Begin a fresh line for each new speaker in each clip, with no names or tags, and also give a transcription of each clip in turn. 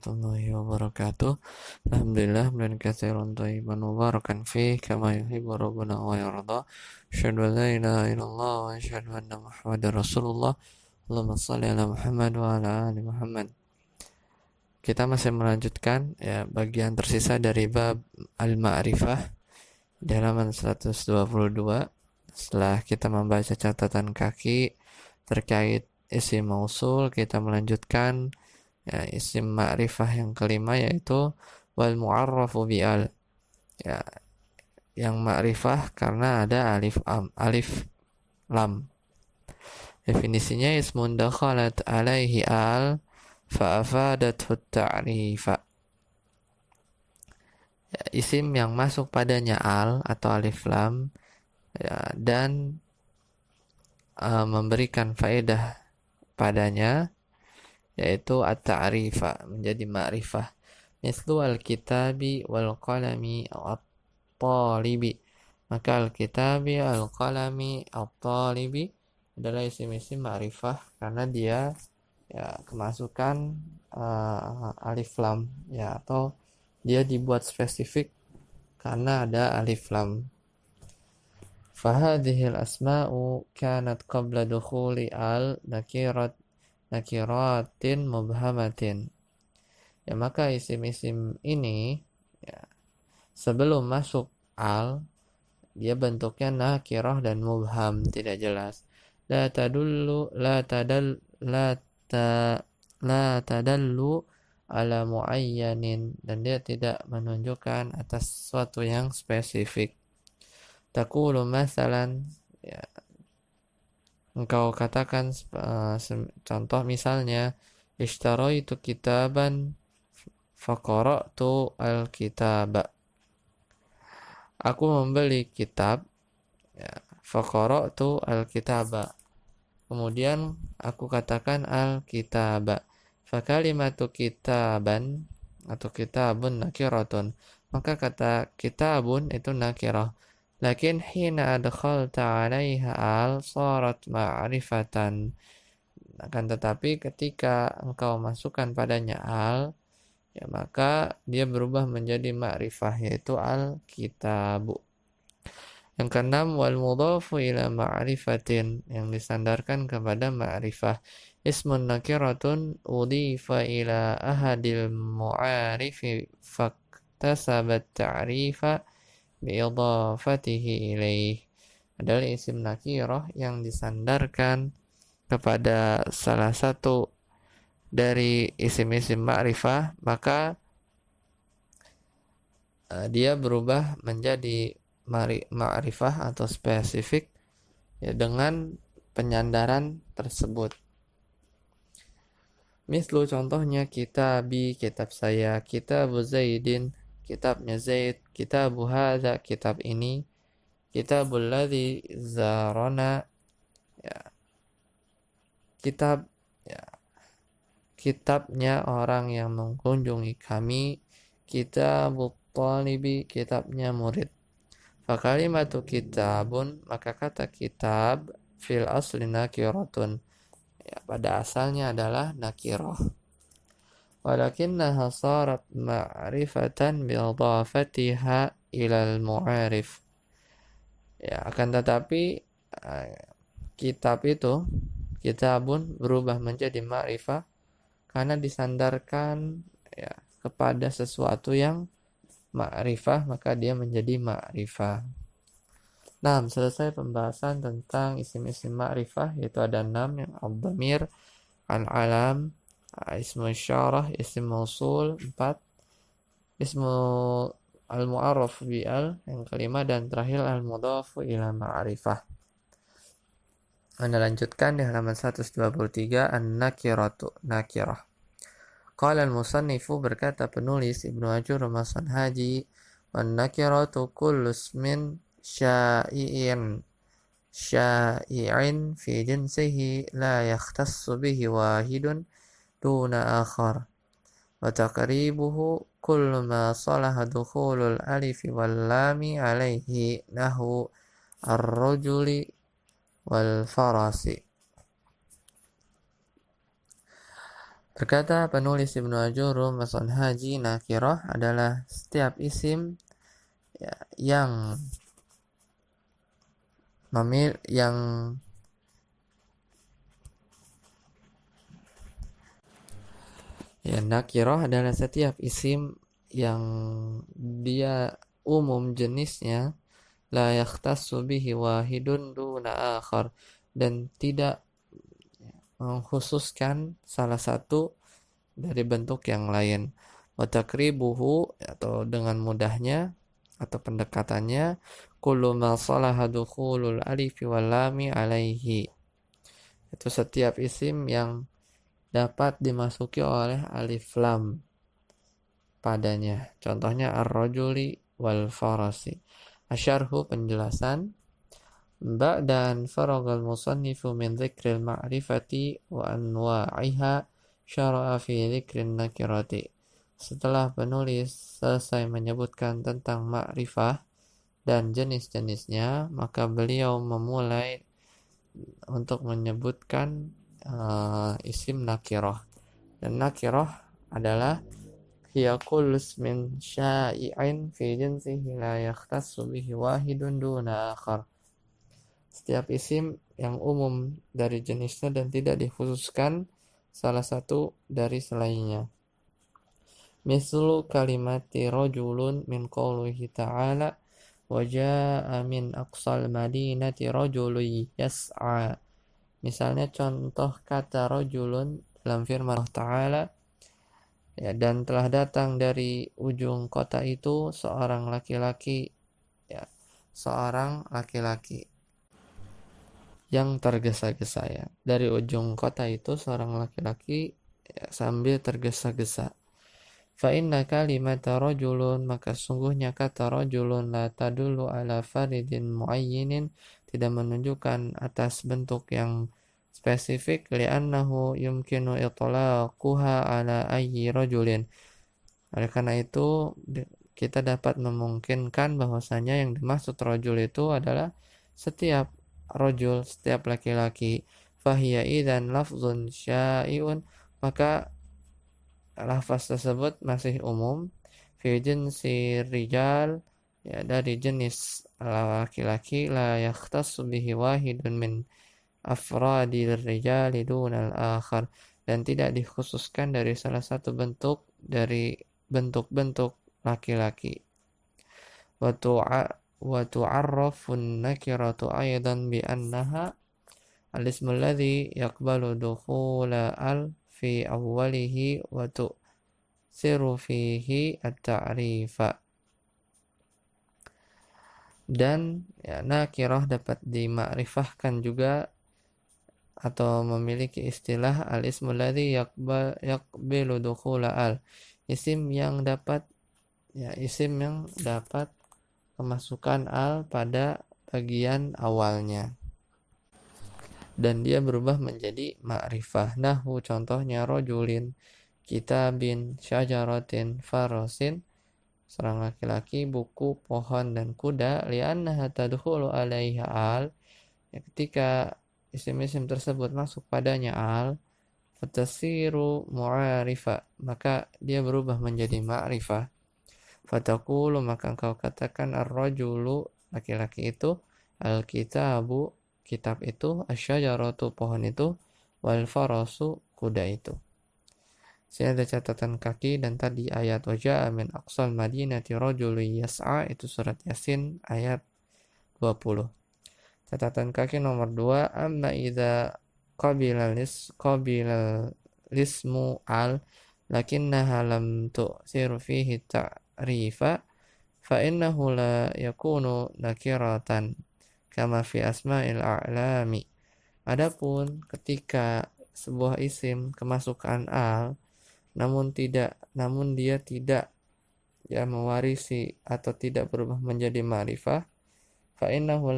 warahmatullahi wabarakatuh. Alhamdulillah dan katsiran thayyiban mubarakan fih kama yuhibbu rabbuna wa yarda. Asyhadu an la ilaha illallah wa asyhadu anna Muhammadar Rasulullah. Allahumma shalli ala Muhammad wa ala ali Muhammad. Kita masih melanjutkan ya bagian tersisa dari bab al-ma'rifah di halaman 122. Setelah kita membaca catatan kaki terkait isim mausul, kita melanjutkan ya, isim ma'rifah yang kelima yaitu wal mu'arrafu bi'al. Ya, yang ma'rifah karena ada alif lam. Definisinya ismun dakhalat alaihi al fa'afadathu ta'rifa. Ya, isim yang masuk padanya al atau alif lam ya, dan memberikan faedah padanya yaitu at-ta'rifa menjadi ma'rifah. Mislu al-kitabi wal qalami at-talibi. Maka al-kitabi, al-qalami, at-talibi adalah isim-isim ma'rifah karena dia ya kemasukan alif lam ya, atau dia dibuat spesifik karena ada alif lam. Fahadhil asma'u kanat qabla dukhuli al nakiratin mubhamatin. Ya, maka isim-isim ini ya, sebelum masuk al dia bentuknya nakirah dan mubham, tidak jelas. La tadullu ala muayyanin, dan dia tidak menunjukkan atas sesuatu yang spesifik. Taqulu masalan ya, engkau katakan contoh misalnya ishtaraitu kitaban faqara'tu al-kitaba. Aku membeli kitab ya, faqara'tu al-kitaba. Kemudian aku katakan al-kitaba. Fakalimatu kitaban atau kitabun nakiratun. Maka kata kitabun itu nakirah. Lakin hina adkhalta 'alaiha al sarat ma'rifatan. Akan tetapi ketika engkau masukkan padanya al ya, maka dia berubah menjadi ma'rifah yaitu al-kitabu. Yang keenam wal mudhafu ila ma'rifatin, yang disandarkan kepada ma'rifah. Ismun nakiratun udhifa ila ahadil mu'arifi faktasabat ta'rifa bi'idhafatihi ilaih. Adalah isim nakirah yang disandarkan kepada salah satu dari isim-isim ma'rifah, maka dia berubah menjadi ma'rifah atau spesifik ya, dengan penyandaran tersebut. Mislu contohnya kitabi, kitab saya, kitabu Zaidin, kitabnya Zaid, kitabu hadza, kitab ini, kitabul ladzi zarana ya, kitab ya, kitabnya orang yang mengunjungi kami, kitabut talibi, kitabnya murid. Fakalimatu kitabun, maka kata kitab fil asli nakiratun ya, pada asalnya adalah nakirah. Walakinnaha sarat ma'rifatan bi'idhafatiha ilal mu'arif. Ya, akan tetapi kitab itu, kitabun, berubah menjadi ma'rifah karena disandarkan ya, kepada sesuatu yang ma'rifah, maka dia menjadi ma'rifah. Nah, selesai pembahasan tentang isim-isim ma'rifah, yaitu ada 6, yang al-dhamir, al-alam, ismu isyarah, isim mausul, 4, ismu al-mu'arraf bi'al, yang kelima, dan terakhir al-mudhafu ila ma'rifah. Anda lanjutkan di halaman 123, an-nakiratu, nakirah. Qala al-musannifu, berkata penulis Ibnu Ajur Ramasan Haji, an-nakiratu kullu ismin syai'in fi jinsihi la yakhtassu bihi wahidun duna akhar wa taqribuhu kullu ma salaha dukhulul alifi wal lami alaihi nahu ar-rajuli wal farasi. Berkata penulis Ibnu Ajurum, Mason Haji, nakirah adalah setiap isim ya, yang nakirah adalah setiap isim yang dia umum jenisnya, la yakhtassu bihi wahidun duna akhar, dan tidak mengkhususkan salah satu dari bentuk yang lain. Wa takribuhu, atau dengan mudahnya atau pendekatannya, kullu ma salaha dukhulul alif wal lami alaihi, itu setiap isim yang dapat dimasuki oleh alif lam padanya. Contohnya ar-rajuli wal farasi. Asyarhu, penjelasan. Ba'dan faragal musannifu min dzikril ma'rifati wa anwa'iha syara'a fi dzikrin nakirati. Setelah penulis selesai menyebutkan tentang ma'rifah dan jenis-jenisnya, maka beliau memulai untuk menyebutkan isim nakirah. Dan nakirah adalah hiya kullu ismin sya'i'in fi jinsihi la yakhtassu bihi wahidun duna akhar. Setiap isim yang umum dari jenisnya dan tidak dikhususkan salah satu dari selainnya. Mislu kalimati rajulun min qawlihi ta'ala wa jaa'a min aqsal madinati rajulun yas'a. Misalnya contoh kata rajulun dalam firman Allah Ta'ala, ya, dan telah datang dari ujung kota itu seorang laki-laki, ya, seorang laki-laki yang tergesa-gesa, ya. Dari ujung kota itu seorang laki-laki, ya, sambil tergesa-gesa. Fa inna kalimata rajulun, maka sungguhnya kata rajulun la tadullu ala faridin muayyinin, tidak menunjukkan atas bentuk yang spesifik, li'annahu yumkinu itlaquha ala ayyi rajulin. Oleh karena itu kita dapat memungkinkan bahwasanya yang dimaksud rajul itu adalah setiap rajul, setiap laki-laki. Fahiya idzan lafzun syai'un, maka lafaz tersebut masih umum, fi jinsi rijal, ya, dari jenis laki-laki, la yakhtassu bihi wahidun min afradil rijali dunal akhar, dan tidak dikhususkan dari salah satu bentuk dari bentuk-bentuk laki-laki. Wa tu'arrafun nakiratu aidan bi annaha al-ismu alladhi yaqbalu dukhula al fi awwalihi wa tu'siru fihi at-ta'rifa. Dan ya, nakirah dapat dimakrifahkan juga atau memiliki istilah al-ismu alladhi yaqbalu dukhula al, isim yang dapat kemasukan al pada bagian awalnya dan dia berubah menjadi ma'rifah. Nahu, contohnya rajulin, kitabin, syajaratin, farasin, seorang laki-laki, buku, pohon, dan kuda. Li'annaha tadkhulu alaiha al, ya, ketika isim-isim tersebut masuk padanya al, fatasiru mu'arifah, maka dia berubah menjadi ma'rifah. Fataqulu, maka engkau katakan ar-rajulu, laki-laki itu, al-kitabu, kitab itu, asyajaratu, pohon itu, wal farasu, kuda itu. Saya ada catatan kaki, dan tadi ayat waja'a min aqsal madinati rajulun yas'a, itu surat Yasin ayat 20. Catatan kaki nomor 2, amma idza qabila lismu al lakinnaha lam tu'sir fihi ta'rifa fa innahu la yakunu nakiratan kama fi asma'il a'lami. Adapun ketika sebuah isim kemasukan al namun dia tidak, ya, mewarisi atau tidak berubah menjadi ma'rifah, fa innahu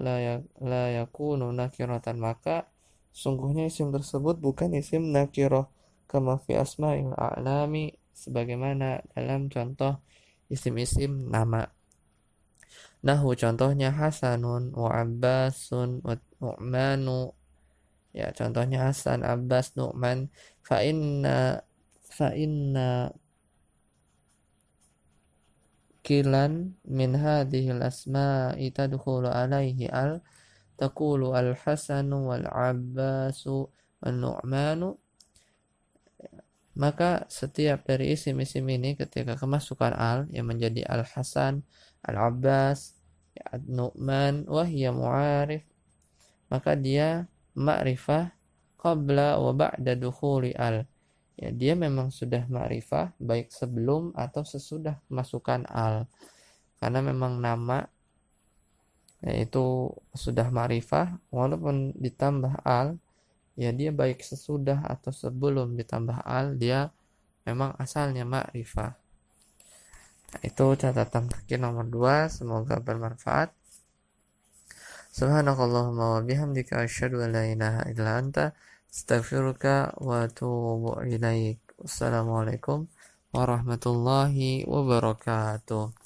la yakunu nakiratan, maka sungguhnya isim tersebut bukan isim nakirah, kama fi asma'il a'lami, sebagaimana dalam contoh isim-isim nama. Nahu, contohnya Hasanun wa Abbasun wa Nu'manu Ya, contohnya Hasan, Abbas, Nu'man. Fa inna kilan min hadhil asma'i tadkhulu alaihi taqulu al-Hasanu wal Abbasu wal Nu'manu. Maka setiap dari isim-isim ini ketika kemasukan yang menjadi Al-Hasan, Al-Abbas, Al-Nu'man, wahya mu'arif, maka dia ma'rifah qabla wa ba'da dukhuli ya, dia memang sudah ma'rifah baik sebelum atau sesudah kemasukan karena memang nama yaitu sudah ma'rifah walaupun ditambah ya dia baik sesudah atau sebelum ditambah dia memang asalnya ma'rifah. Nah, itu catatan kaki nomor 2, semoga bermanfaat. Subhanakallahumma wa bihamdika asyhadu an la ilaha illa anta astaghfiruka wa atubu ilaik. Wassalamualaikum warahmatullahi wabarakatuh.